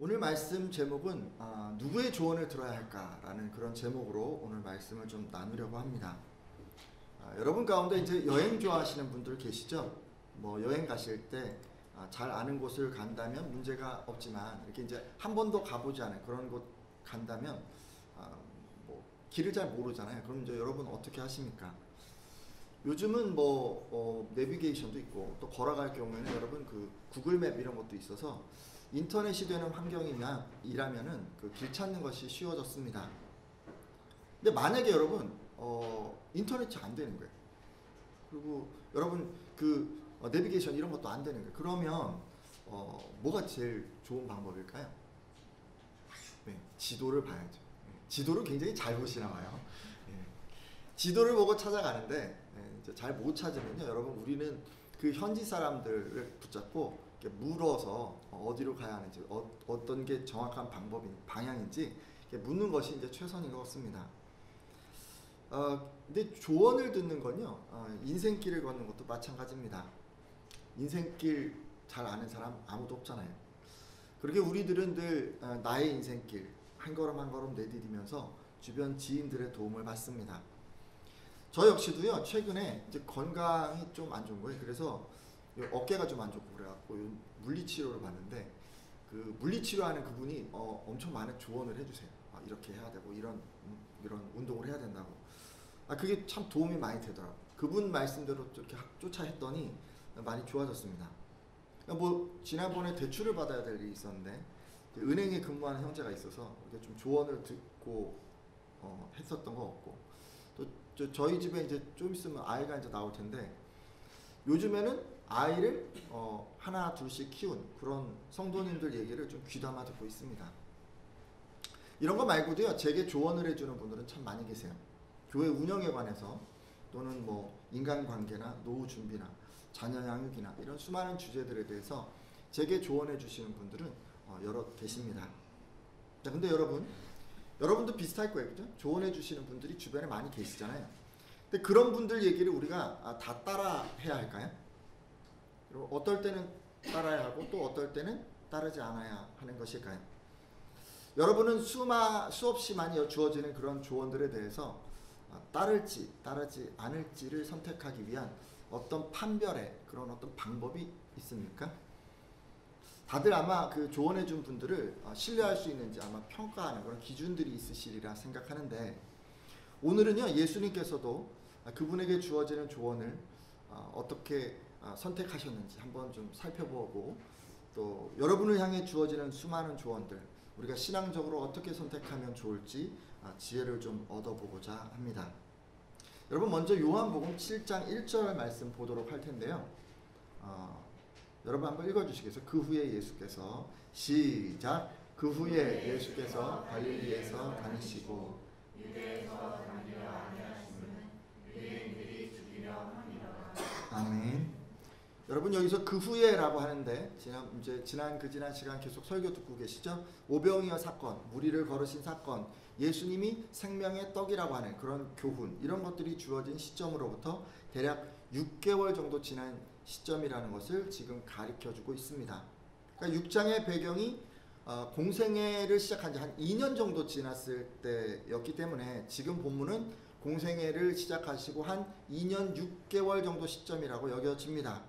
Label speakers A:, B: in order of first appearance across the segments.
A: 오늘 말씀 제목은 누구의 조언을 들어야 할까라는 그런 제목으로 오늘 말씀을 좀 나누려고 합니다. 여러분 가운데 이제 여행 좋아하시는 분들 계시죠? 뭐 여행 가실 때 잘 아는 곳을 간다면 문제가 없지만 이렇게 이제 한 번도 가보지 않은 그런 곳 간다면 뭐 길을 잘 모르잖아요. 그럼 이제 여러분 어떻게 하십니까? 요즘은 뭐 내비게이션도 있고 또 걸어갈 경우에는 여러분 그 구글맵 이런 것도 있어서 인터넷이 되는 환경이라면은 그 길 찾는 것이 쉬워졌습니다. 근데 만약에 여러분 인터넷이 안 되는 거예요. 그리고 여러분 그 내비게이션 이런 것도 안 되는 거예요. 그러면 뭐가 제일 좋은 방법일까요? 네, 지도를 봐야죠. 네, 지도를 굉장히 잘 보시나 봐요. 네, 지도를 보고 찾아가는데 이제 잘 못 찾으면요, 여러분 우리는 그 현지 사람들을 붙잡고 이렇게 물어서 어디로 가야 하는지 어떤 게 정확한 방향인지 이렇게 묻는 것이 이제 최선인 것 같습니다. 근데 조언을 듣는 건요, 인생길을 걷는 것도 마찬가지입니다. 인생길 잘 아는 사람 아무도 없잖아요. 그렇게 우리들은 늘 나의 인생길 한 걸음 한 걸음 내디디면서 주변 지인들의 도움을 받습니다. 저 역시도요, 최근에 이제 건강이 좀 안 좋은 거예요. 그래서 어깨가 좀 안 좋고 그래갖고 물리치료를 받는데, 그 물리치료하는 그분이 엄청 많은 조언을 해주세요. 이렇게 해야 되고 이런 운동을 해야 된다고. 그게 참 도움이 많이 되더라고요. 그분 말씀대로 이렇게 쫓아 했더니 많이 좋아졌습니다. 뭐 지난번에 대출을 받아야 될 일이 있었는데 은행에 근무하는 형제가 있어서 좀 조언을 듣고 했었던 것 같고, 또 저희 집에 이제 좀 있으면 아이가 이제 나올 텐데, 요즘에는 아이를 하나 둘씩 키운 그런 성도님들 얘기를 좀 귀담아 듣고 있습니다. 이런 거 말고도요, 제게 조언을 해주는 분들은 참 많이 계세요. 교회 운영에 관해서 또는 뭐 인간관계나 노후 준비나 자녀 양육이나 이런 수많은 주제들에 대해서 제게 조언해 주시는 분들은 여러 계십니다. 자, 근데 여러분도 비슷할 거예요, 그죠? 조언해 주시는 분들이 주변에 많이 계시잖아요. 근데 그런 분들 얘기를 우리가 다 따라 해야 할까요? 그리고 어떨 때는 따라야 하고 또 어떨 때는 따르지 않아야 하는 것일까요? 여러분은 수없이 많이 주어지는 그런 조언들에 대해서 따르지 않을지를 선택하기 위한 어떤 판별의 그런 어떤 방법이 있습니까? 다들 아마 그 조언해준 분들을 신뢰할 수 있는지 아마 평가하는 그런 기준들이 있으시리라 생각하는데, 오늘은요, 예수님께서도 그분에게 주어지는 조언을 어떻게 선택하셨는지 한번 좀 살펴보고, 또 여러분을 향해 주어지는 수많은 조언들 우리가 신앙적으로 어떻게 선택하면 좋을지 지혜를 좀 얻어보고자 합니다. 여러분, 먼저 요한복음 7장 1절 말씀 보도록 할 텐데요. 여러분 한번 읽어주시겠어요? 그 후에 예수께서, 시작. 그 후에 예수께서 갈릴리에서 다니시고 유대에서 다니려 아니하심은 유대인들이 죽이려 함이라. 아멘. 여러분, 여기서 그 후에라고 하는데 지난 시간 계속 설교 듣고 계시죠? 오병이어 사건, 무리를 거르신 사건, 예수님이 생명의 떡이라고 하는 그런 교훈, 이런 것들이 주어진 시점으로부터 대략 6개월 정도 지난 시점이라는 것을 지금 가르쳐주고 있습니다. 그러니까 6장의 배경이 공생애를 시작한 지 한 2년 정도 지났을 때였기 때문에 지금 본문은 공생애를 시작하시고 한 2년 6개월 정도 시점이라고 여겨집니다.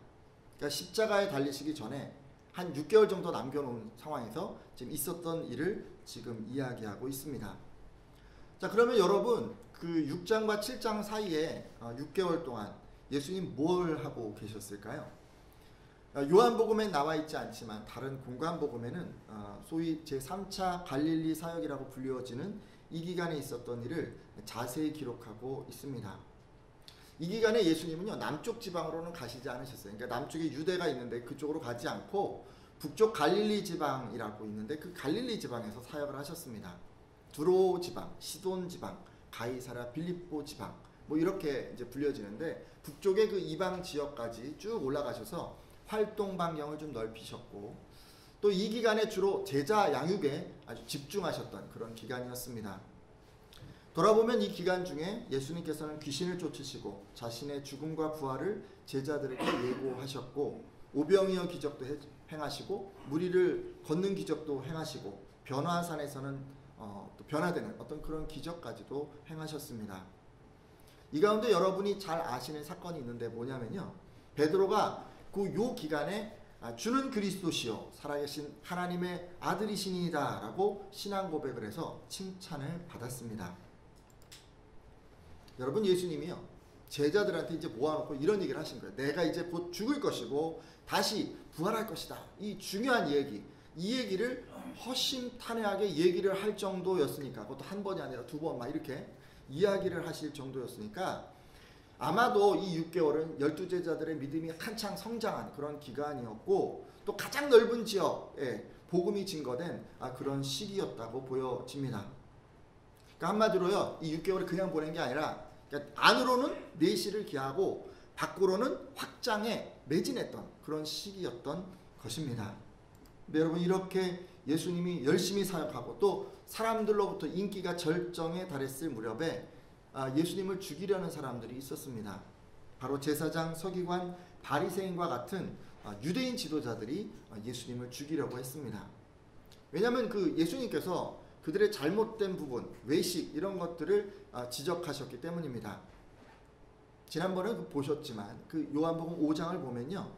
A: 그러니까 십자가에 달리시기 전에 한 6개월 정도 남겨놓은 상황에서 지금 있었던 일을 지금 이야기하고 있습니다. 자, 그러면 여러분, 그 6장과 7장 사이에 6개월 동안 예수님 뭘 하고 계셨을까요? 요한복음에 나와 있지 않지만 다른 공관복음에는 소위 제3차 갈릴리 사역이라고 불리워지는 이 기간에 있었던 일을 자세히 기록하고 있습니다. 이 기간에 예수님은요, 남쪽 지방으로는 가시지 않으셨어요. 그러니까 남쪽에 유대가 있는데 그쪽으로 가지 않고 북쪽 갈릴리 지방이라고 있는데 그 갈릴리 지방에서 사역을 하셨습니다. 두로 지방, 시돈 지방, 가이사랴 빌립보 지방, 뭐 이렇게 이제 불려지는데 북쪽의 그 이방 지역까지 쭉 올라가셔서 활동 반경을 좀 넓히셨고, 또 이 기간에 주로 제자 양육에 아주 집중하셨던 그런 기간이었습니다. 돌아보면 이 기간 중에 예수님께서는 귀신을 쫓으시고 자신의 죽음과 부활을 제자들에게 예고하셨고, 오병이어 기적도 행하시고 무리를 걷는 기적도 행하시고 변화산에서는 또 변화되는 어떤 그런 기적까지도 행하셨습니다. 이 가운데 여러분이 잘 아시는 사건이 있는데 뭐냐면요, 베드로가 그 요 기간에 주는 그리스도시요 살아계신 하나님의 아들이시니이다 라고 신앙 고백을 해서 칭찬을 받았습니다. 여러분, 예수님이요 제자들한테 이제 모아놓고 이런 얘기를 하신 거예요. 내가 이제 곧 죽을 것이고 다시 부활할 것이다. 이 중요한 얘기, 이 얘기를 허심탄회하게 얘기를 할 정도였으니까, 그것도 한 번이 아니라 두 번 막 이렇게 이야기를 하실 정도였으니까 아마도 이 6개월은 12제자들의 믿음이 한창 성장한 그런 기간이었고 또 가장 넓은 지역에 복음이 증거된 그런 시기였다고 보여집니다. 그러니까 한마디로요, 이 6개월을 그냥 보낸 게 아니라 그러니까 안으로는 내실을 기하고 밖으로는 확장에 매진했던 그런 시기였던 것입니다. 근데 여러분, 이렇게 예수님이 열심히 사역하고 또 사람들로부터 인기가 절정에 달했을 무렵에 예수님을 죽이려는 사람들이 있었습니다. 바로 제사장, 서기관, 바리새인과 같은 유대인 지도자들이 예수님을 죽이려고 했습니다. 왜냐하면 그 예수님께서 그들의 잘못된 부분, 외식 이런 것들을 지적하셨기 때문입니다. 지난번에 보셨지만 그 요한복음 5장을 보면요,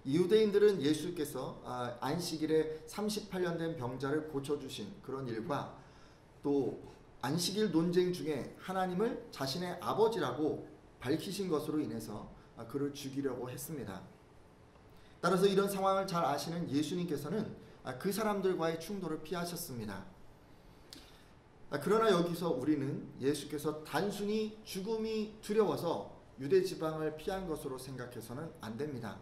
A: 유대인들은 예수께서 안식일에 38년 된 병자를 고쳐주신 그런 일과 또 안식일 논쟁 중에 하나님을 자신의 아버지라고 밝히신 것으로 인해서 그를 죽이려고 했습니다. 따라서 이런 상황을 잘 아시는 예수님께서는 그 사람들과의 충돌을 피하셨습니다. 그러나 여기서 우리는 예수께서 단순히 죽음이 두려워서 유대 지방을 피한 것으로 생각해서는 안 됩니다.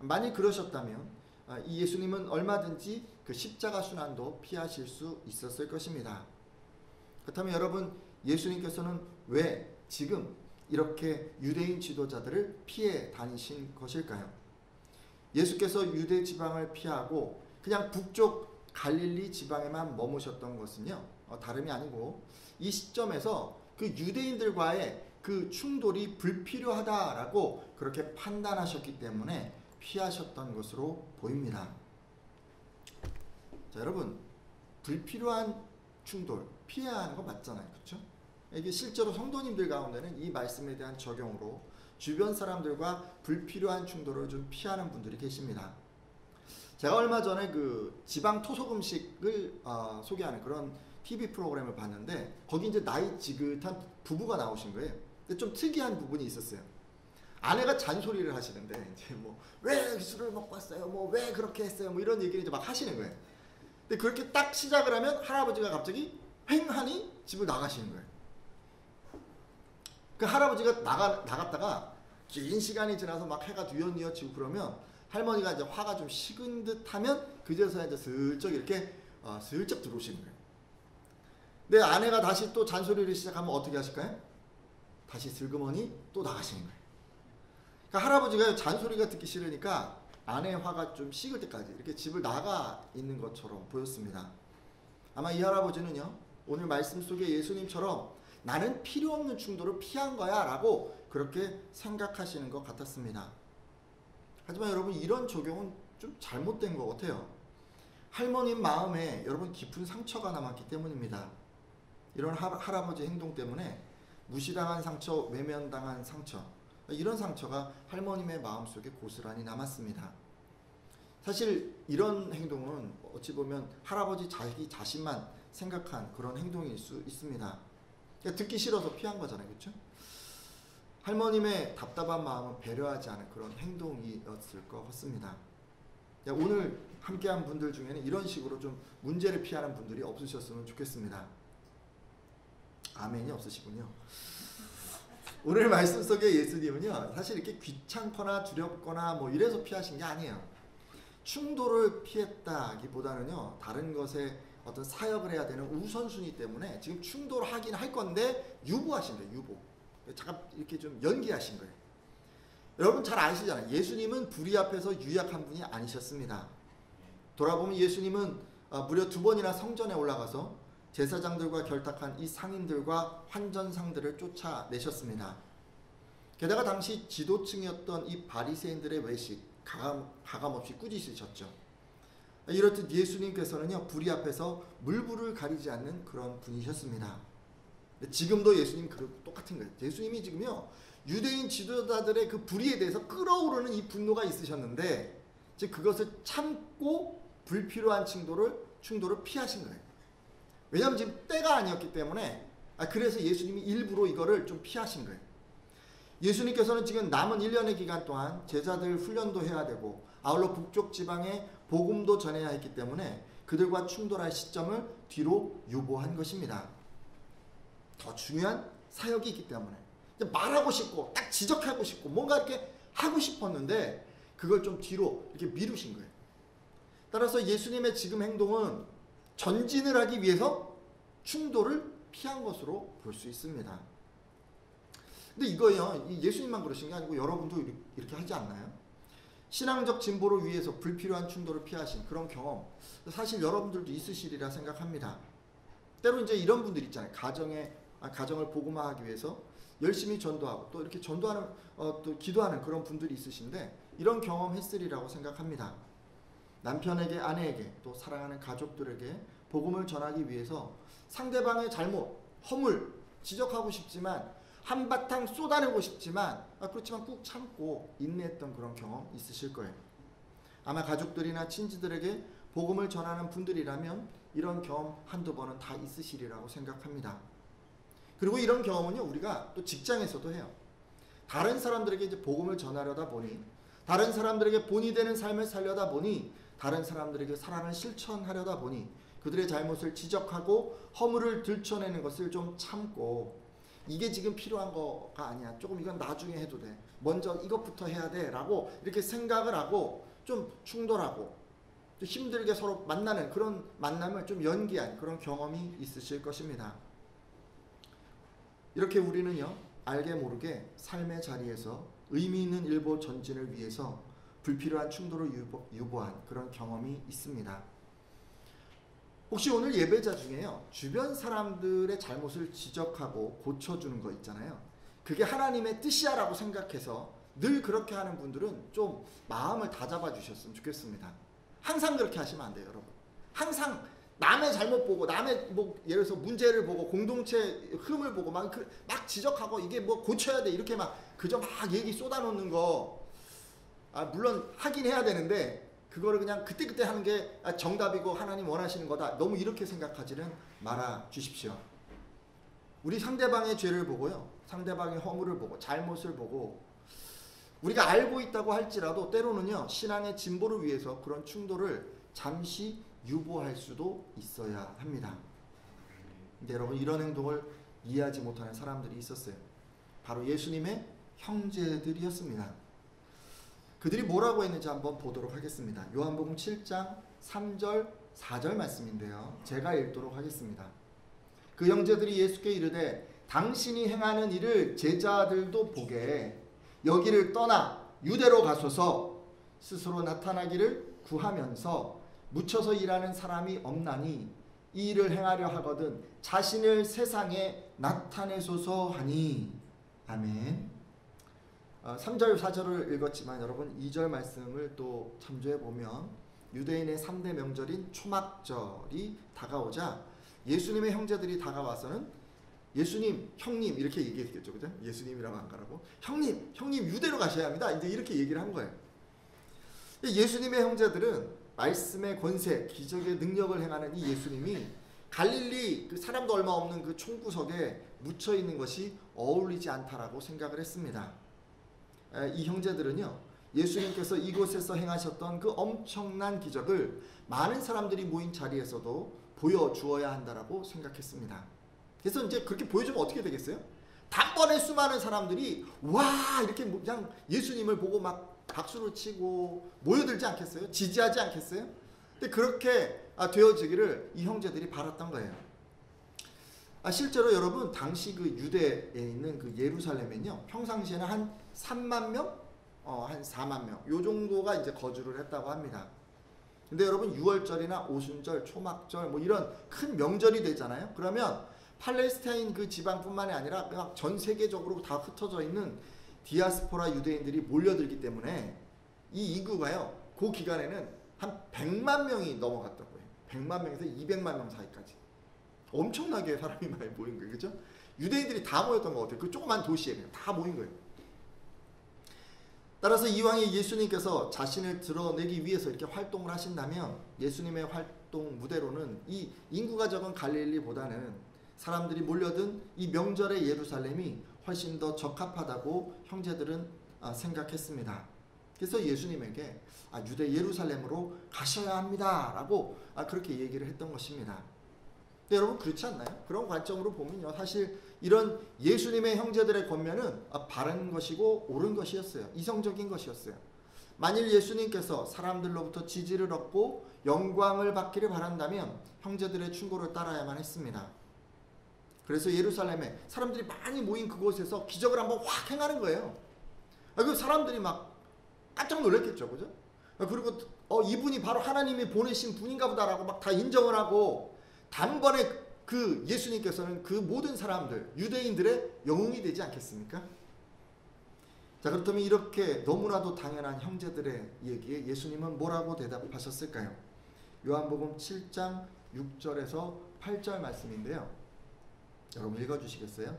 A: 만일 그러셨다면 이 예수님은 얼마든지 그 십자가 순환도 피하실 수 있었을 것입니다. 그렇다면 여러분, 예수님께서는 왜 지금 이렇게 유대인 지도자들을 피해 다니신 것일까요? 예수께서 유대 지방을 피하고 그냥 북쪽 갈릴리 지방에만 머무셨던 것은요, 다름이 아니고 이 시점에서 그 유대인들과의 그 충돌이 불필요하다라고 그렇게 판단하셨기 때문에 피하셨던 것으로 보입니다. 자, 여러분, 불필요한 충돌 피해야 하는 거 맞잖아요, 그렇죠? 이게 실제로 성도님들 가운데는 이 말씀에 대한 적용으로 주변 사람들과 불필요한 충돌을 좀 피하는 분들이 계십니다. 제가 얼마 전에 그 지방 토속 음식을 소개하는 그런 TV 프로그램을 봤는데 거기 이제 나이 지긋한 부부가 나오신 거예요. 근데 좀 특이한 부분이 있었어요. 아내가 잔소리를 하시는데 이제 뭐 왜 술을 먹고 왔어요? 뭐 왜 그렇게 했어요? 뭐 이런 얘기를 이제 막 하시는 거예요. 근데 그렇게 딱 시작을 하면 할아버지가 갑자기 횡하니 집을 나가시는 거예요. 그 할아버지가 나갔다가 긴 시간이 지나서 막 해가 뉘엿뉘엿지고 그러면 할머니가 이제 화가 좀 식은 듯 하면 그제서야 이제 슬쩍 이렇게 슬쩍 들어오시는 거예요. 근데 아내가 다시 또 잔소리를 시작하면 어떻게 하실까요? 다시 슬그머니 또 나가시는 거예요. 그러니까 할아버지가 잔소리가 듣기 싫으니까 아내의 화가 좀 식을 때까지 이렇게 집을 나가 있는 것처럼 보였습니다. 아마 이 할아버지는요, 오늘 말씀 속에 예수님처럼 나는 필요 없는 충돌을 피한 거야 라고 그렇게 생각하시는 것 같았습니다. 하지만 여러분, 이런 적용은 좀 잘못된 것 같아요. 할머님 마음에 여러분 깊은 상처가 남았기 때문입니다. 이런 할아버지 행동 때문에 무시당한 상처, 외면당한 상처, 이런 상처가 할머님의 마음속에 고스란히 남았습니다. 사실 이런 행동은 어찌 보면 할아버지 자기 자신만 생각한 그런 행동일 수 있습니다. 그러니까 듣기 싫어서 피한 거잖아요, 그렇죠? 할머님의 답답한 마음은 배려하지 않은 그런 행동이었을 것 같습니다. 오늘 함께한 분들 중에는 이런 식으로 좀 문제를 피하는 분들이 없으셨으면 좋겠습니다. 아멘이 없으시군요. 오늘 말씀 속에 예수님은요, 사실 이렇게 귀찮거나 두렵거나 뭐 이래서 피하신 게 아니에요. 충돌을 피했다기보다는요, 다른 것에 어떤 사역을 해야 되는 우선순위 때문에 지금 충돌하긴 할 건데 유보하신 거예요, 유보. 잠깐 이렇게 좀 연기하신 거예요. 여러분 잘 아시잖아요. 예수님은 불의 앞에서 유약한 분이 아니셨습니다. 돌아보면 예수님은 무려 2번이나 성전에 올라가서 제사장들과 결탁한 이 상인들과 환전상들을 쫓아내셨습니다. 게다가 당시 지도층이었던 이 바리새인들의 외식, 가감 없이 꾸짖으셨죠. 이렇듯 예수님께서는요, 불의 앞에서 물불을 가리지 않는 그런 분이셨습니다. 지금도 예수님 똑같은 거예요. 예수님이 지금요, 유대인 지도자들의 그 불의에 대해서 끓어오르는 이 분노가 있으셨는데, 즉 그것을 참고 불필요한 충돌을 피하신 거예요. 왜냐하면 지금 때가 아니었기 때문에, 그래서 예수님이 일부러 이거를 좀 피하신 거예요. 예수님께서는 지금 남은 1년의 기간 동안 제자들 훈련도 해야 되고, 아울러 북쪽 지방에 복음도 전해야 했기 때문에 그들과 충돌할 시점을 뒤로 유보한 것입니다. 더 중요한 사역이 있기 때문에 말하고 싶고 딱 지적하고 싶고 뭔가 이렇게 하고 싶었는데 그걸 좀 뒤로 이렇게 미루신 거예요. 따라서 예수님의 지금 행동은 전진을 하기 위해서 충돌을 피한 것으로 볼 수 있습니다. 근데 이거요, 예수님만 그러신 게 아니고 여러분도 이렇게 하지 않나요? 신앙적 진보를 위해서 불필요한 충돌을 피하신 그런 경험, 사실 여러분들도 있으시리라 생각합니다. 때로 이제 이런 분들 있잖아요. 가정을 복음화하기 위해서 열심히 전도하고 또 이렇게 전도하는 또 기도하는 그런 분들이 있으신데 이런 경험 했으리라고 생각합니다. 남편에게, 아내에게, 또 사랑하는 가족들에게 복음을 전하기 위해서 상대방의 잘못, 허물 지적하고 싶지만 한바탕 쏟아내고 싶지만 그렇지만 꾹 참고 인내했던 그런 경험 있으실 거예요. 아마 가족들이나 친지들에게 복음을 전하는 분들이라면 이런 경험 한두 번은 다 있으시리라고 생각합니다. 그리고 이런 경험은요, 우리가 또 직장에서도 해요. 다른 사람들에게 이제 복음을 전하려다 보니, 다른 사람들에게 본이 되는 삶을 살려다 보니, 다른 사람들에게 사랑을 실천하려다 보니 그들의 잘못을 지적하고 허물을 들춰내는 것을 좀 참고, 이게 지금 필요한 거가 아니야, 조금 이건 나중에 해도 돼, 먼저 이것부터 해야 돼 라고 이렇게 생각을 하고 좀 충돌하고 또 힘들게 서로 만나는 그런 만남을 좀 연기한 그런 경험이 있으실 것입니다. 이렇게 우리는요, 알게 모르게 삶의 자리에서 의미 있는 일보 전진을 위해서 불필요한 충돌을 유보한 그런 경험이 있습니다. 혹시 오늘 예배자 중에요, 주변 사람들의 잘못을 지적하고 고쳐주는 거 있잖아요. 그게 하나님의 뜻이야 라고 생각해서 늘 그렇게 하는 분들은 좀 마음을 다잡아 주셨으면 좋겠습니다. 항상 그렇게 하시면 안 돼요, 여러분. 항상 남의 잘못 보고, 남의 예를 들어서 문제를 보고, 공동체 흠을 보고 막 지적하고 이게 고쳐야 돼 이렇게 그저 막 얘기 쏟아놓는 거, 물론 하긴 해야 되는데 그거를 그냥 그때그때 하는 게 정답이고 하나님 원하시는 거다, 너무 이렇게 생각하지는 말아 주십시오. 우리 상대방의 죄를 보고요, 상대방의 허물을 보고 잘못을 보고 우리가 알고 있다고 할지라도 때로는요, 신앙의 진보를 위해서 그런 충돌을 잠시 유보할 수도 있어야 합니다. 근데 여러분, 이런 행동을 이해하지 못하는 사람들이 있었어요. 바로 예수님의 형제들이었습니다. 그들이 뭐라고 했는지 한번 보도록 하겠습니다. 요한복음 7장 3절 4절 말씀인데요, 제가 읽도록 하겠습니다. 그 형제들이 예수께 이르되 당신이 행하는 일을 제자들도 보게 여기를 떠나 유대로 가소서. 스스로 나타나기를 구하면서 묻혀서 일하는 사람이 없나니 이 일을 행하려 하거든 자신을 세상에 나타내소서 하니. 아멘. 3절 4절을 읽었지만 여러분 2절 말씀을 또 참조해 보면 유대인의 3대 명절인 초막절이 다가오자 예수님의 형제들이 다가와서는 예수님, 형님 이렇게 얘기했겠죠, 그죠? 예수님이라고 안 가라고, 형님 유대로 가셔야 합니다, 이제 이렇게 얘기를 한 거예요. 예수님의 형제들은 말씀의 권세, 기적의 능력을 행하는 이 예수님이 갈릴리 그 사람도 얼마 없는 그 총구석에 묻혀 있는 것이 어울리지 않다라고 생각을 했습니다. 이 형제들은요, 예수님께서 이곳에서 행하셨던 그 엄청난 기적을 많은 사람들이 모인 자리에서도 보여주어야 한다라고 생각했습니다. 그래서 이제 그렇게 보여주면 어떻게 되겠어요? 단번에 수많은 사람들이 와 이렇게 그냥 예수님을 보고 막 박수를 치고 모여들지 않겠어요? 지지하지 않겠어요? 근데 그렇게 되어지기를 이 형제들이 바랐던 거예요. 실제로 여러분, 당시 그 유대에 있는 그 예루살렘에는요, 평상시에는 한 3만 명, 한 4만 명, 요 정도가 이제 거주를 했다고 합니다. 근데 여러분, 유월절이나 오순절, 초막절 이런 큰 명절이 되잖아요. 그러면 팔레스타인 그 지방뿐만이 아니라 막 전 세계적으로 다 흩어져 있는 디아스포라 유대인들이 몰려들기 때문에 이 인구가요, 그 기간에는 한 100만 명이 넘어갔다고 해요. 100만 명에서 200만 명 사이까지. 엄청나게 사람이 많이 모인 거예요. 그죠? 유대인들이 다 모였던 것 같아요. 그 조그만 도시에 그냥 다 모인 거예요. 따라서 이왕에 예수님께서 자신을 드러내기 위해서 이렇게 활동을 하신다면 예수님의 활동 무대로는 이 인구가 적은 갈릴리보다는 사람들이 몰려든 이 명절의 예루살렘이 훨씬 더 적합하다고 형제들은 생각했습니다. 그래서 예수님에게 유대 예루살렘으로 가셔야 합니다 라고 그렇게 얘기를 했던 것입니다. 근데 여러분 그렇지 않나요? 그런 관점으로 보면요, 사실 이런 예수님의 형제들의 권면은 바른 것이고 옳은 것이었어요. 이성적인 것이었어요. 만일 예수님께서 사람들로부터 지지를 얻고 영광을 받기를 바란다면 형제들의 충고를 따라야만 했습니다. 그래서 예루살렘에 사람들이 많이 모인 그곳에서 기적을 한번 확 행하는 거예요. 그 사람들이 막 깜짝 놀랐겠죠, 그죠? 그리고 이분이 바로 하나님이 보내신 분인가 보다라고 막 다 인정을 하고, 단번에 그 예수님께서는 그 모든 사람들, 유대인들의 영웅이 되지 않겠습니까? 자, 그렇다면 이렇게 너무나도 당연한 형제들의 얘기에 예수님은 뭐라고 대답하셨을까요? 요한복음 7장 6절에서 8절 말씀인데요. 여러분 읽어주시겠어요?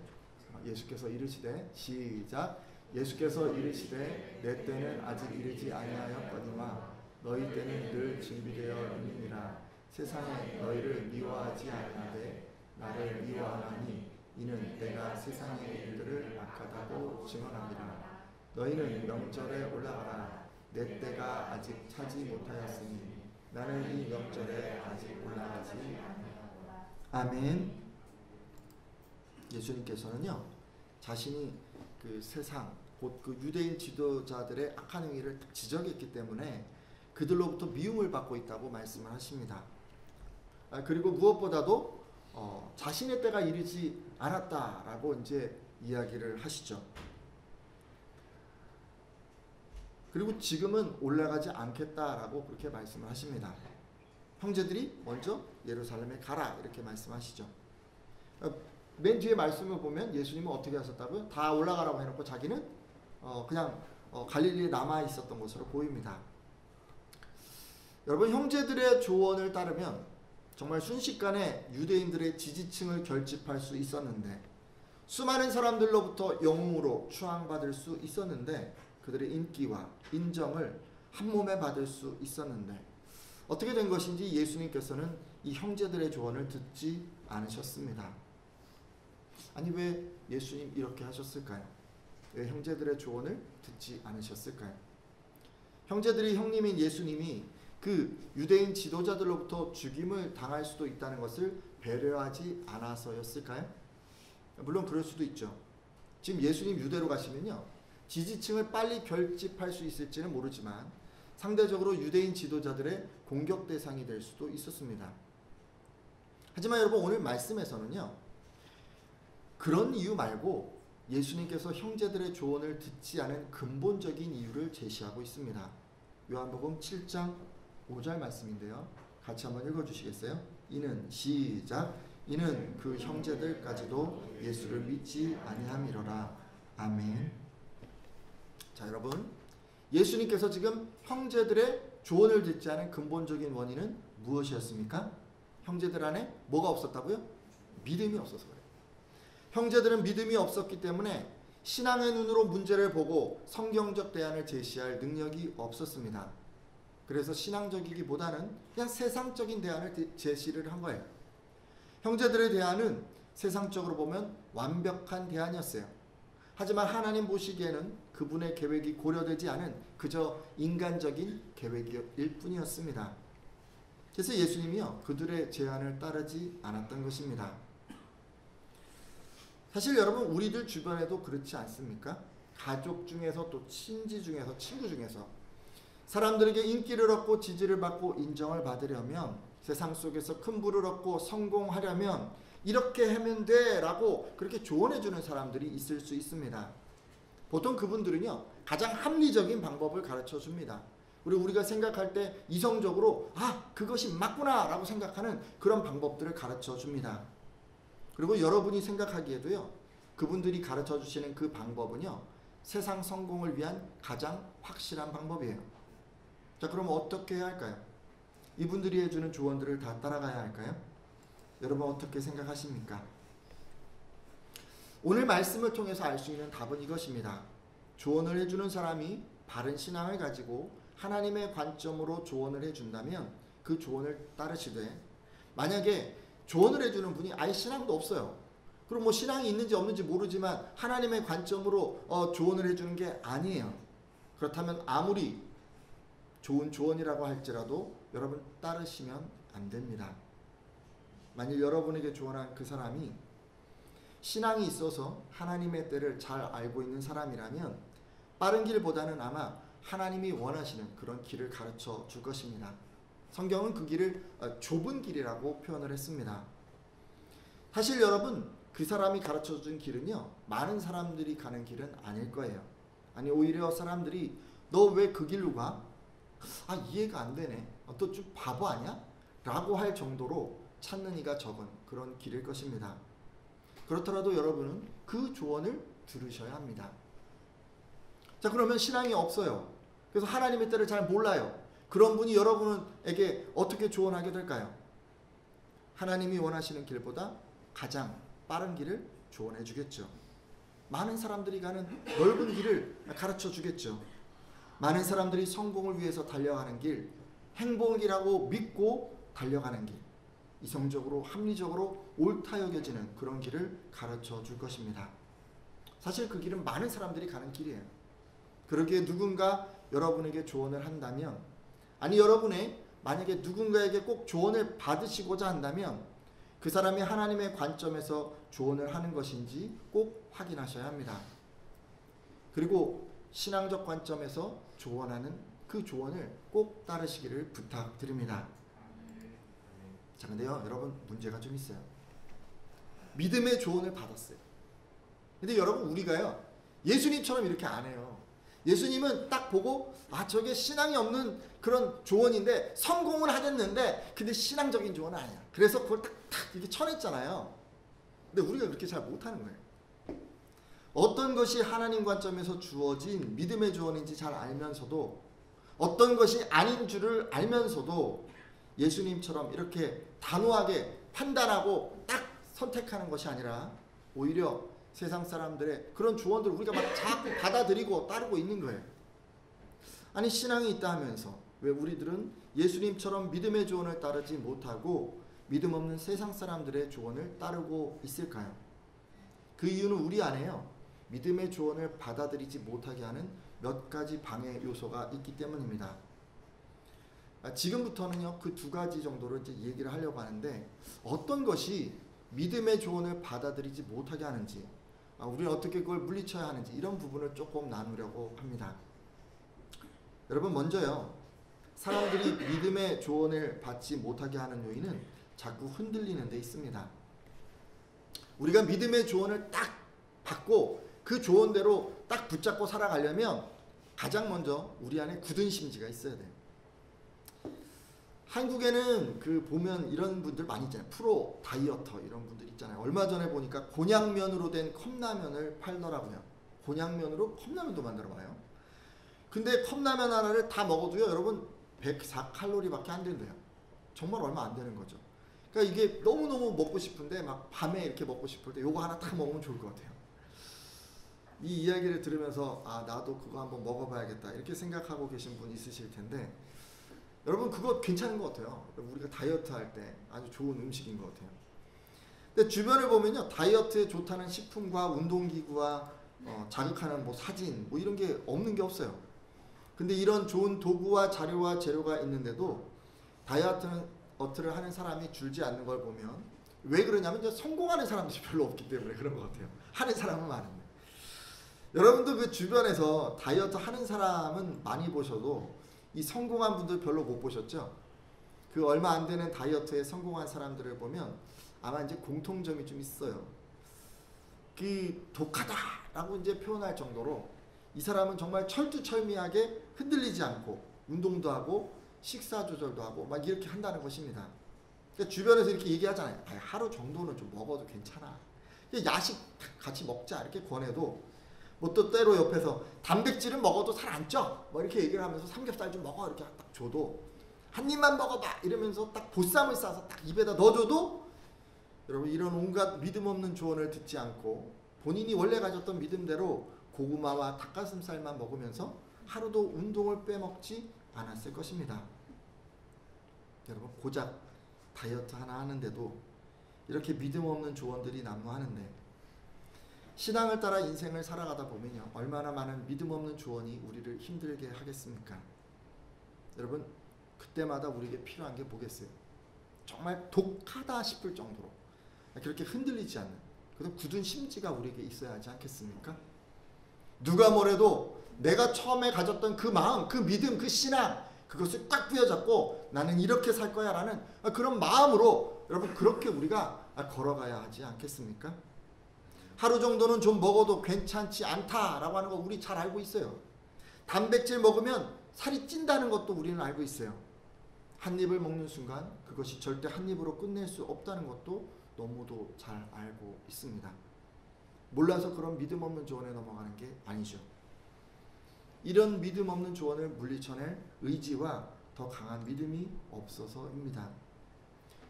A: 예수께서 이르시되, 시작. 예수께서 이르시되 내 때는 아직 이르지 아니하였거니와 너희 때는 늘 준비되어 있느니라. 세상에 너희를 미워하지 아니하되 나를 미워하나니 이는 내가 세상의 일들을 악하다고 증언함이라. 너희는 명절에 올라가라. 내 때가 아직 차지 못하였으니 나는 이 명절에 아직 올라가지 아니하노라. 아멘. 예수님께서는요, 자신이 그 세상 곧 그 유대인 지도자들의 악한 행위를 지적했기 때문에 그들로부터 미움을 받고 있다고 말씀을 하십니다. 그리고 무엇보다도 자신의 때가 이르지 않았다라고 이제 이야기를 하시죠. 그리고 지금은 올라가지 않겠다라고 그렇게 말씀을 하십니다. 형제들이 먼저 예루살렘에 가라 이렇게 말씀하시죠. 맨 뒤에 말씀을 보면 예수님은 어떻게 하셨다고요? 다 올라가라고 해놓고 자기는 그냥 갈릴리에 남아 있었던 것으로 보입니다. 여러분, 형제들의 조언을 따르면 정말 순식간에 유대인들의 지지층을 결집할 수 있었는데, 수많은 사람들로부터 영웅으로 추앙받을 수 있었는데, 그들의 인기와 인정을 한몸에 받을 수 있었는데, 어떻게 된 것인지 예수님께서는 이 형제들의 조언을 듣지 않으셨습니다. 아니, 왜 예수님 이렇게 하셨을까요? 왜 형제들의 조언을 듣지 않으셨을까요? 형제들이 형님인 예수님이 그 유대인 지도자들로부터 죽임을 당할 수도 있다는 것을 배려하지 않아서였을까요? 물론 그럴 수도 있죠. 지금 예수님 유대로 가시면요, 지지층을 빨리 결집할 수 있을지는 모르지만 상대적으로 유대인 지도자들의 공격 대상이 될 수도 있었습니다. 하지만 여러분, 오늘 말씀에서는요, 그런 이유 말고 예수님께서 형제들의 조언을 듣지 않은 근본적인 이유를 제시하고 있습니다. 요한복음 7장 5절 말씀인데요. 같이 한번 읽어주시겠어요? 이는 시작. 이는 그 형제들까지도 예수를 믿지 아니함이로라. 아멘. 자, 여러분, 예수님께서 지금 형제들의 조언을 듣지 않은 근본적인 원인은 무엇이었습니까? 형제들 안에 뭐가 없었다고요? 믿음이 없어서 그래요. 형제들은 믿음이 없었기 때문에 신앙의 눈으로 문제를 보고 성경적 대안을 제시할 능력이 없었습니다. 그래서 신앙적이기보다는 그냥 세상적인 대안을 제시를 한 거예요. 형제들의 대안은 세상적으로 보면 완벽한 대안이었어요. 하지만 하나님 보시기에는 그분의 계획이 고려되지 않은 그저 인간적인 계획일 뿐이었습니다. 그래서 예수님이요, 그들의 제안을 따르지 않았던 것입니다. 사실 여러분, 우리들 주변에도 그렇지 않습니까? 가족 중에서, 또 친지 중에서, 친구 중에서 사람들에게 인기를 얻고 지지를 받고 인정을 받으려면, 세상 속에서 큰 부를 얻고 성공하려면 이렇게 하면 돼 라고 그렇게 조언해주는 사람들이 있을 수 있습니다. 보통 그분들은요, 가장 합리적인 방법을 가르쳐 줍니다. 그리고 우리가 생각할 때 이성적으로 그것이 맞구나 라고 생각하는 그런 방법들을 가르쳐 줍니다. 그리고 여러분이 생각하기에도요, 그분들이 가르쳐 주시는 그 방법은요, 세상 성공을 위한 가장 확실한 방법이에요. 자, 그럼 어떻게 해야 할까요? 이분들이 해주는 조언들을 다 따라가야 할까요? 여러분 어떻게 생각하십니까? 오늘 말씀을 통해서 알 수 있는 답은 이것입니다. 조언을 해주는 사람이 바른 신앙을 가지고 하나님의 관점으로 조언을 해준다면 그 조언을 따르시되, 만약에 조언을 해주는 분이 아예 신앙도 없어요. 그럼 뭐 신앙이 있는지 없는지 모르지만 하나님의 관점으로 조언을 해주는 게 아니에요. 그렇다면 아무리 좋은 조언이라고 할지라도 여러분 따르시면 안 됩니다. 만일 여러분에게 조언한 그 사람이 신앙이 있어서 하나님의 때를 잘 알고 있는 사람이라면 빠른 길보다는 아마 하나님이 원하시는 그런 길을 가르쳐 줄 것입니다. 성경은 그 길을 좁은 길이라고 표현을 했습니다. 사실 여러분, 그 사람이 가르쳐 준 길은요, 많은 사람들이 가는 길은 아닐 거예요. 아니, 오히려 사람들이 너 왜 그 길로 가? 아, 이해가 안 되네. 또 좀 바보 아니야? 라고 할 정도로 찾는 이가 적은 그런 길일 것입니다. 그렇더라도 여러분은 그 조언을 들으셔야 합니다. 자, 그러면 신앙이 없어요. 그래서 하나님의 때를 잘 몰라요. 그런 분이 여러분에게 어떻게 조언하게 될까요? 하나님이 원하시는 길보다 가장 빠른 길을 조언해 주겠죠. 많은 사람들이 가는 넓은 길을 가르쳐 주겠죠. 많은 사람들이 성공을 위해서 달려가는 길, 행복이라고 믿고 달려가는 길, 이성적으로 합리적으로 옳다 여겨지는 그런 길을 가르쳐 줄 것입니다. 사실 그 길은 많은 사람들이 가는 길이에요. 그러기에 누군가 여러분에게 조언을 한다면, 아니 여러분의 만약에 누군가에게 꼭 조언을 받으시고자 한다면 그 사람이 하나님의 관점에서 조언을 하는 것인지 꼭 확인하셔야 합니다. 그리고 신앙적 관점에서 조언하는 그 조언을 꼭 따르시기를 부탁드립니다. 자, 근데요 여러분, 문제가 좀 있어요. 믿음의 조언을 받았어요. 근데 여러분, 우리가요 예수님처럼 이렇게 안 해요. 예수님은 딱 보고 아, 저게 신앙이 없는 그런 조언인데 성공을 하겠는데 근데 신앙적인 조언은 아니야. 그래서 그걸 딱 이렇게 쳐냈잖아요. 근데 우리가 그렇게 잘 못하는 거예요. 어떤 것이 하나님 관점에서 주어진 믿음의 조언인지 잘 알면서도 어떤 것이 아닌 줄을 알면서도 예수님처럼 이렇게 단호하게 판단하고 딱 선택하는 것이 아니라 오히려 세상 사람들의 그런 조언들을 우리가 막 자꾸 받아들이고 따르고 있는 거예요. 아니, 신앙이 있다 하면서 왜 우리들은 예수님처럼 믿음의 조언을 따르지 못하고 믿음 없는 세상 사람들의 조언을 따르고 있을까요? 그 이유는 우리 안에요, 믿음의 조언을 받아들이지 못하게 하는 몇 가지 방해 요소가 있기 때문입니다. 지금부터는요 그 두 가지 정도로 이제 얘기를 하려고 하는데, 어떤 것이 믿음의 조언을 받아들이지 못하게 하는지, 우리는 어떻게 그걸 물리쳐야 하는지, 이런 부분을 조금 나누려고 합니다. 여러분, 먼저요, 사람들이 믿음의 조언을 받지 못하게 하는 요인은 자꾸 흔들리는 데 있습니다. 우리가 믿음의 조언을 딱 받고 그 조언대로 딱 붙잡고 살아가려면 가장 먼저 우리 안에 굳은 심지가 있어야 돼요. 한국에는 그 보면 이런 분들 많이 있잖아요. 프로 다이어터 이런 분들 있잖아요. 얼마 전에 보니까 곤약면으로 된 컵라면을 팔더라고요. 곤약면으로 컵라면도 만들어봐요. 근데 컵라면 하나를 다 먹어도요 여러분 104칼로리밖에 안 된대요. 정말 얼마 안 되는 거죠. 그러니까 이게 너무너무 먹고 싶은데 막 밤에 이렇게 먹고 싶을 때 요거 하나 딱 먹으면 좋을 것 같아요. 이 이야기를 들으면서 아, 나도 그거 한번 먹어봐야겠다 이렇게 생각하고 계신 분 있으실 텐데, 여러분 그거 괜찮은 것 같아요. 우리가 다이어트 할 때 아주 좋은 음식인 것 같아요. 근데 주변을 보면요, 다이어트에 좋다는 식품과 운동기구와 자극하는 뭐 사진 뭐 이런 게 없는 게 없어요. 근데 이런 좋은 도구와 자료와 재료가 있는데도 다이어트를 하는 사람이 줄지 않는 걸 보면 왜 그러냐면 이제 성공하는 사람들이 별로 없기 때문에 그런 것 같아요. 하는 사람은 많은데. 여러분도 그 주변에서 다이어트 하는 사람은 많이 보셔도 이 성공한 분들 별로 못 보셨죠? 그 얼마 안 되는 다이어트에 성공한 사람들을 보면 아마 이제 공통점이 좀 있어요. 그 독하다라고 이제 표현할 정도로 이 사람은 정말 철두철미하게 흔들리지 않고 운동도 하고 식사 조절도 하고 막 이렇게 한다는 것입니다. 그러니까 주변에서 이렇게 얘기하잖아요. 하루 정도는 좀 먹어도 괜찮아. 야식 같이 먹자 이렇게 권해도 뭐 또 때로 옆에서 단백질은 먹어도 살 안 쪄. 뭐 이렇게 얘기를 하면서 삼겹살 좀 먹어 이렇게 딱 줘도 한 입만 먹어봐 이러면서 딱 보쌈을 싸서 딱 입에다 넣어줘도 여러분 이런 온갖 믿음 없는 조언을 듣지 않고 본인이 원래 가졌던 믿음대로 고구마와 닭가슴살만 먹으면서 하루도 운동을 빼먹지 않았을 것입니다. 여러분 고작 다이어트 하나 하는데도 이렇게 믿음 없는 조언들이 난무하는데 신앙을 따라 인생을 살아가다 보면요 얼마나 많은 믿음 없는 조언이 우리를 힘들게 하겠습니까? 여러분 그때마다 우리에게 필요한 게 뭐겠어요? 정말 독하다 싶을 정도로 그렇게 흔들리지 않는 그런 굳은 심지가 우리에게 있어야 하지 않겠습니까? 누가 뭐래도 내가 처음에 가졌던 그 마음, 그 믿음, 그 신앙 그것을 딱 부여잡고 나는 이렇게 살 거야 라는 그런 마음으로 여러분 그렇게 우리가 걸어가야 하지 않겠습니까? 하루 정도는 좀 먹어도 괜찮지 않다라고 하는 거 우리 잘 알고 있어요. 단백질 먹으면 살이 찐다는 것도 우리는 알고 있어요. 한 입을 먹는 순간 그것이 절대 한 입으로 끝낼 수 없다는 것도 너무도 잘 알고 있습니다. 몰라서 그런 믿음 없는 조언에 넘어가는 게 아니죠. 이런 믿음 없는 조언을 물리쳐낼 의지와 더 강한 믿음이 없어서입니다.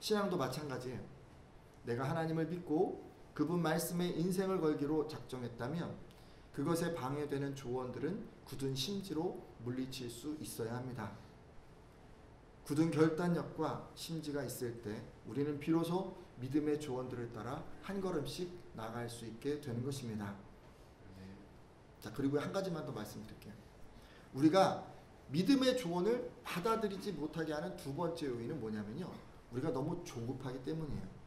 A: 신앙도 마찬가지예요. 내가 하나님을 믿고 그분 말씀에 인생을 걸기로 작정했다면 그것에 방해되는 조언들은 굳은 심지로 물리칠 수 있어야 합니다. 굳은 결단력과 심지가 있을 때 우리는 비로소 믿음의 조언들을 따라 한 걸음씩 나아갈 수 있게 되는 것입니다. 자, 그리고 한 가지만 더 말씀드릴게요. 우리가 믿음의 조언을 받아들이지 못하게 하는 두 번째 요인은 뭐냐면요. 우리가 너무 조급하기 때문이에요.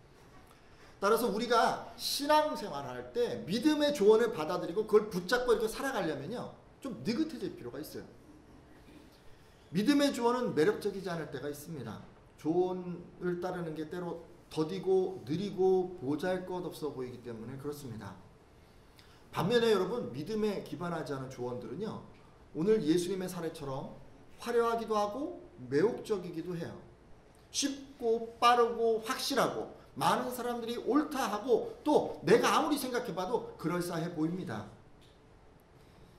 A: 따라서 우리가 신앙생활을 할 때 믿음의 조언을 받아들이고 그걸 붙잡고 이렇게 살아가려면요. 좀 느긋해질 필요가 있어요. 믿음의 조언은 매력적이지 않을 때가 있습니다. 조언을 따르는 게 때로 더디고 느리고 보잘것없어 보이기 때문에 그렇습니다. 반면에 여러분 믿음에 기반하지 않은 조언들은요. 오늘 예수님의 사례처럼 화려하기도 하고 매혹적이기도 해요. 쉽고 빠르고 확실하고 많은 사람들이 옳다 하고 또 내가 아무리 생각해봐도 그럴싸해 보입니다.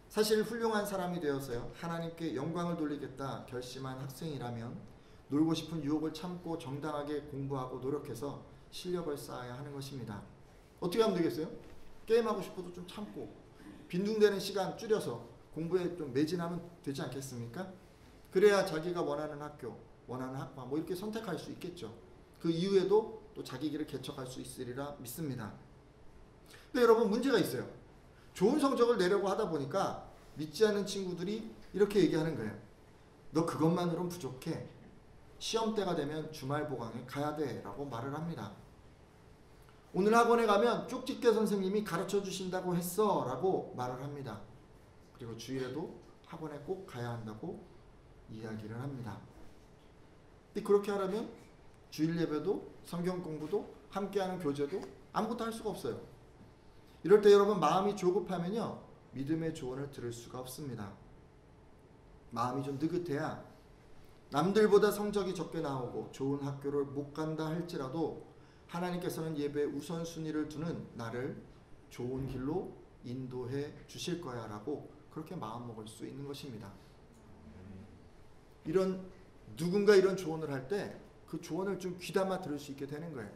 A: 사실 훌륭한 사람이 되어서요. 하나님께 영광을 돌리겠다 결심한 학생이라면 놀고 싶은 유혹을 참고 정당하게 공부하고 노력해서 실력을 쌓아야 하는 것입니다. 어떻게 하면 되겠어요? 게임하고 싶어도 좀 참고 빈둥대는 시간 줄여서 공부에 좀 매진하면 되지 않겠습니까? 그래야 자기가 원하는 학교, 원하는 학과 뭐 이렇게 선택할 수 있겠죠. 그 이후에도 또 자기 길을 개척할 수 있으리라 믿습니다. 근데 여러분 문제가 있어요. 좋은 성적을 내려고 하다 보니까 믿지 않는 친구들이 이렇게 얘기하는 거예요. 너 그것만으로는 부족해. 시험 때가 되면 주말 보강에 가야 돼 라고 말을 합니다. 오늘 학원에 가면 쪽집게 선생님이 가르쳐 주신다고 했어 라고 말을 합니다. 그리고 주일에도 학원에 꼭 가야 한다고 이야기를 합니다. 근데 그렇게 하려면 주일 예배도 성경 공부도 함께하는 교제도 아무것도 할 수가 없어요. 이럴 때 여러분 마음이 조급하면요. 믿음의 조언을 들을 수가 없습니다. 마음이 좀 느긋해야 남들보다 성적이 적게 나오고 좋은 학교를 못 간다 할지라도 하나님께서는 예배에 우선순위를 두는 나를 좋은 길로 인도해 주실 거야 라고 그렇게 마음먹을 수 있는 것입니다. 누군가 이런 조언을 할 때 그 조언을 좀 귀담아 들을 수 있게 되는 거예요.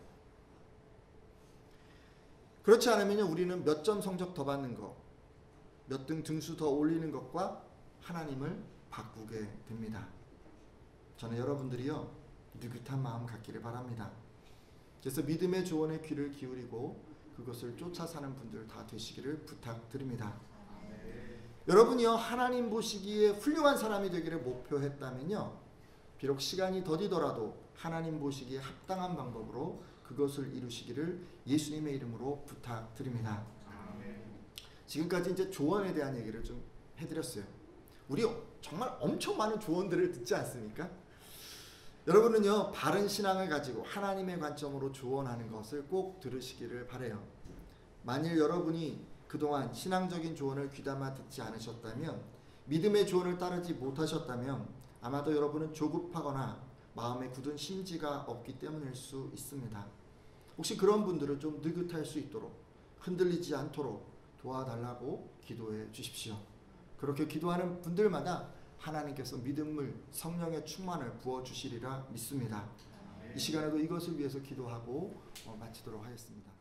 A: 그렇지 않으면 우리는 몇 점 성적 더 받는 것, 몇 등 등수 더 올리는 것과 하나님을 바꾸게 됩니다. 저는 여러분들이요 느긋한 마음 갖기를 바랍니다. 그래서 믿음의 조언에 귀를 기울이고 그것을 쫓아 사는 분들 다 되시기를 부탁드립니다. 여러분이요 하나님 보시기에 훌륭한 사람이 되기를 목표했다면요 비록 시간이 더디더라도 하나님 보시기에 합당한 방법으로 그것을 이루시기를 예수님의 이름으로 부탁드립니다. 지금까지 이제 조언에 대한 얘기를 좀 해드렸어요. 우리 정말 엄청 많은 조언들을 듣지 않습니까? 여러분은요 바른 신앙을 가지고 하나님의 관점으로 조언하는 것을 꼭 들으시기를 바라요. 만일 여러분이 그동안 신앙적인 조언을 귀담아 듣지 않으셨다면 믿음의 조언을 따르지 못하셨다면 아마도 여러분은 조급하거나 마음에 굳은 심지가 없기 때문일 수 있습니다. 혹시 그런 분들은 좀 느긋할 수 있도록 흔들리지 않도록 도와달라고 기도해 주십시오. 그렇게 기도하는 분들마다 하나님께서 믿음을, 성령의 충만을 부어주시리라 믿습니다. 이 시간에도 이것을 위해서 기도하고 마치도록 하겠습니다.